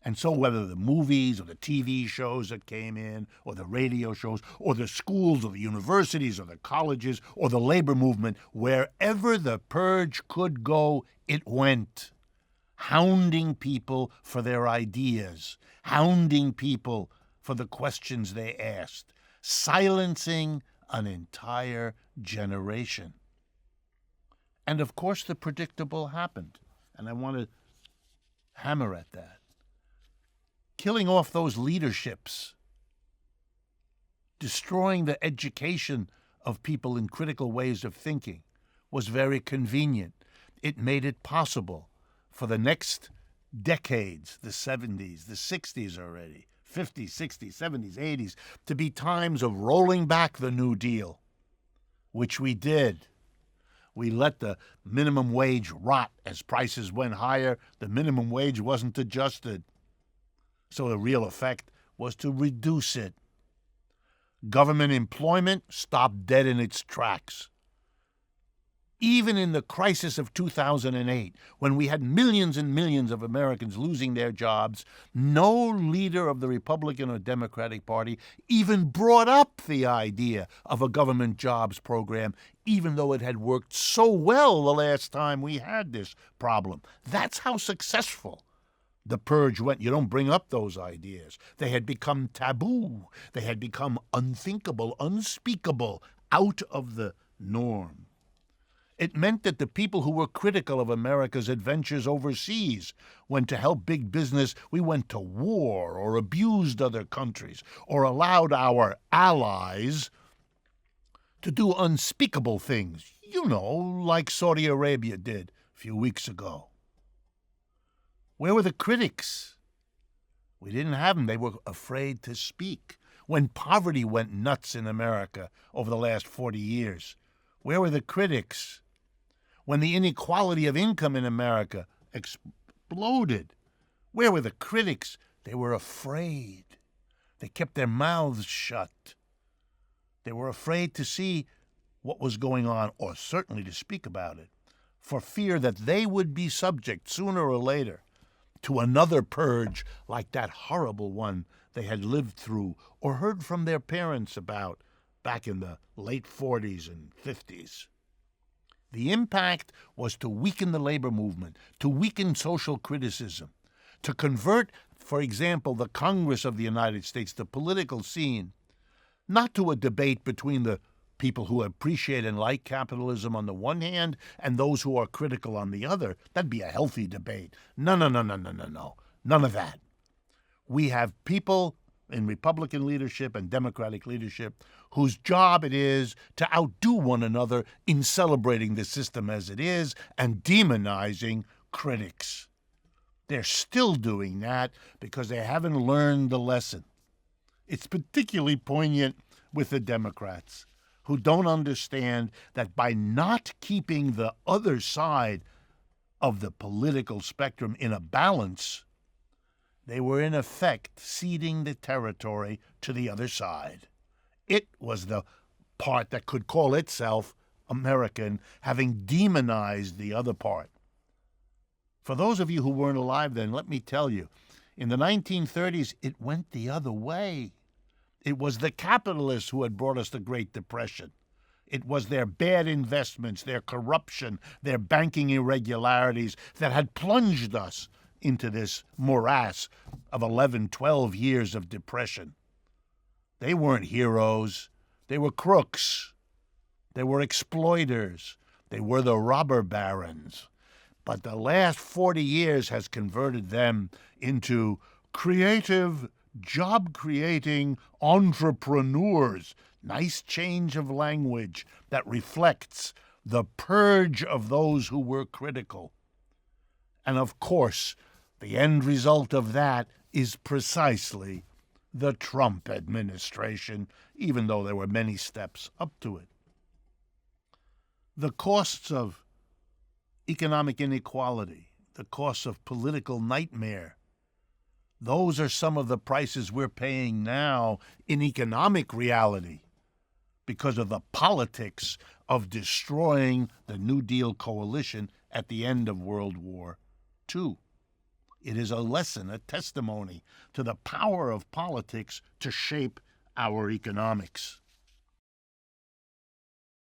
And so whether the movies or the TV shows that came in, or the radio shows, or the schools or the universities or the colleges or the labor movement, wherever the purge could go, it went, hounding people for their ideas, hounding people for the questions they asked, silencing an entire generation. And of course the predictable happened, and I want to hammer at that. Killing off those leaderships, destroying the education of people in critical ways of thinking was very convenient. It made it possible for the next decades, the 70s, the 60s already, 50s, 60s, 70s, 80s, to be times of rolling back the New Deal, which we did. We let the minimum wage rot as prices went higher. The minimum wage wasn't adjusted. So the real effect was to reduce it. Government employment stopped dead in its tracks. Even in the crisis of 2008, when we had millions and millions of Americans losing their jobs, no leader of the Republican or Democratic Party even brought up the idea of a government jobs program, even though it had worked so well the last time we had this problem. That's how successful the purge went. You don't bring up those ideas. They had become taboo. They had become unthinkable, unspeakable, out of the norm. It meant that the people who were critical of America's adventures overseas, when to help big business we went to war or abused other countries or allowed our allies to do unspeakable things, like Saudi Arabia did a few weeks ago. Where were the critics? We didn't have them. They were afraid to speak. When poverty went nuts in America over the last 40 years, where were the critics? When the inequality of income in America exploded, where were the critics? They were afraid. They kept their mouths shut. They were afraid to see what was going on, or certainly to speak about it, for fear that they would be subject sooner or later to another purge like that horrible one they had lived through or heard from their parents about back in the late 40s and 50s. The impact was to weaken the labor movement, to weaken social criticism, to convert, for example, the Congress of the United States, the political scene, not to a debate between the people who appreciate and like capitalism on the one hand and those who are critical on the other. That'd be a healthy debate. No. None of that. We have people in Republican leadership and Democratic leadership whose job it is to outdo one another in celebrating the system as it is and demonizing critics. They're still doing that because they haven't learned the lesson. It's particularly poignant with the Democrats, who don't understand that by not keeping the other side of the political spectrum in a balance, they were in effect ceding the territory to the other side. It was the part that could call itself American, having demonized the other part. For those of you who weren't alive then, let me tell you, in the 1930s, it went the other way. It was the capitalists who had brought us the Great Depression. It was their bad investments, their corruption, their banking irregularities that had plunged us into this morass of 11, 12 years of depression. They weren't heroes. They were crooks. They were exploiters. They were the robber barons. But the last 40 years has converted them into creative, job-creating entrepreneurs. Nice change of language that reflects the purge of those who were critical. And of course, the end result of that is precisely the Trump administration, even though there were many steps up to it. The costs of economic inequality, the costs of political nightmare, those are some of the prices we're paying now in economic reality because of the politics of destroying the New Deal coalition at the end of World War II. It is a lesson, a testimony to the power of politics to shape our economics.